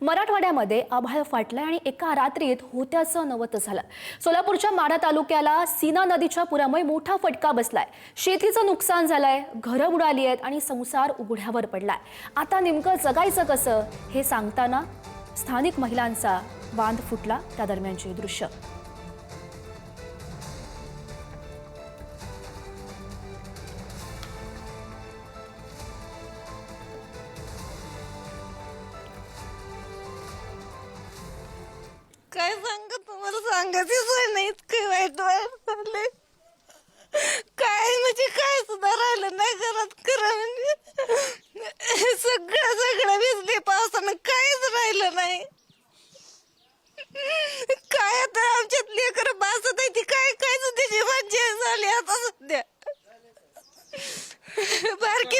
मराठवाड्यामध्ये आभाळ फाटलंय आणि एका रात्रीत होत्याचं नवत झालं। सोलापूरच्या माढा तालुक्याला सीना नदीच्या पुरामुळे मोठा फटका बसलाय। शेतीचं नुकसान झालंय, घरं बुडाली आहेत आणि संसार उघड्यावर पडलाय। आता नेमकं जगायचं कसं हे सांगताना स्थानिक महिलांचा बांध फुटला, त्या दरम्यानची दृश्य। काय सांगत तुम्हाला सांगायची सोय नाही, इतकं वाईट झालंय। काय म्हणजे काय सुद्धा राहिलं नाही घरात, खरं म्हणजे सगळं भिजले पावसानं, काहीच राहिलं नाही। काय आता आमच्यात लेकर बासत आहे ती, काय काय त्याची मज्जा झाली आता सध्या। बारकी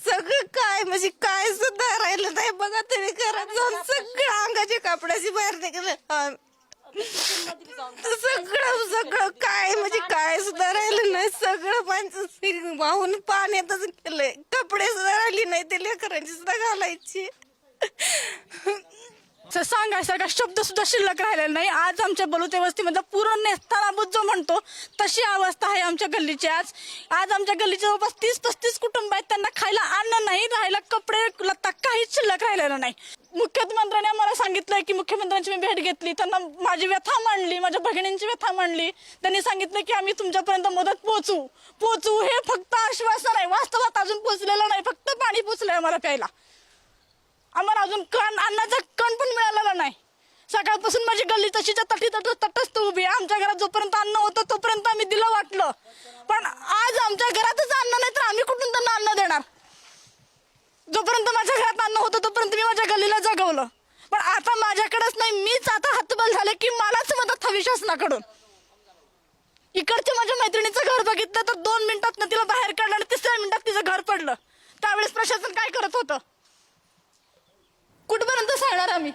सगळं काय म्हणजे काय सुद्धा राहिलं नाही बघा तरी, घरात जाऊन सगळं अंगाच्या कपड्याची बाहेर निघलं, सगळं काय म्हणजे काय सुद्धा राहिलं नाही। सगळं माणसं वाहून पाण्यातच गेलंय, कपडे सुद्धा राहिली नाही ते लेकरांची सुद्धा घालायची। सांगायसारखा शब्द सुद्धा शिल्लक राहिलेला नाही। आज आमच्या बलुते वस्तीमध्ये पूर्ण नेस्तानाबूत जो म्हणतो तशी अवस्था आहे आमच्या गल्लीची। आज आमच्या गल्लीचे जवळपास 30-35 कुटुंब आहेत, त्यांना खायला अन्न नाही, राहायला कपडे लत्ता काहीच शिल्लक राहिलेला नाही। मुख्यमंत्र्यांनी आम्हाला सांगितलंय की मुख्यमंत्र्यांची मी भेट घेतली, त्यांना माझी व्यथा मांडली, माझ्या भगिनींची व्यथा मांडली। त्यांनी सांगितलं की आम्ही तुमच्यापर्यंत मदत पोहोचू हे फक्त आश्वासन आहे, वास्तवात अजून पोहोचलेलं नाही। फक्त पाणी पोहोचलंय आम्हाला प्यायला, आम्हाला अजून अन्नाचा कण पण मिळालेला नाही। सकाळपासून माझी गल्ली तशीच्या तटस्थ उभी आहे। आमच्या घरात जोपर्यंत अन्न होतं तोपर्यंत आम्ही दिलं वाटलं, पण आज आमच्या घरातच अन्न नाही तर आम्ही कुठून त्यांना अन्न देणार? जोपर्यंत माझ्या घरात अन्न होतं तोपर्यंत मी माझ्या गल्लीला जगवलं, पण आता माझ्याकडेच नाही, मीच आता हतबल झाले की मलाच मदत हवी शासनाकडून। इकडच्या माझ्या मैत्रिणीचं घर बघितलं तर 2 मिनिटात तिला बाहेर काढलं आणि 3ऱ्या मिनिटात तिचं घर पडलं। त्यावेळेस प्रशासन काय करत होतं? कुठपर्यंत सांगणार आम्ही?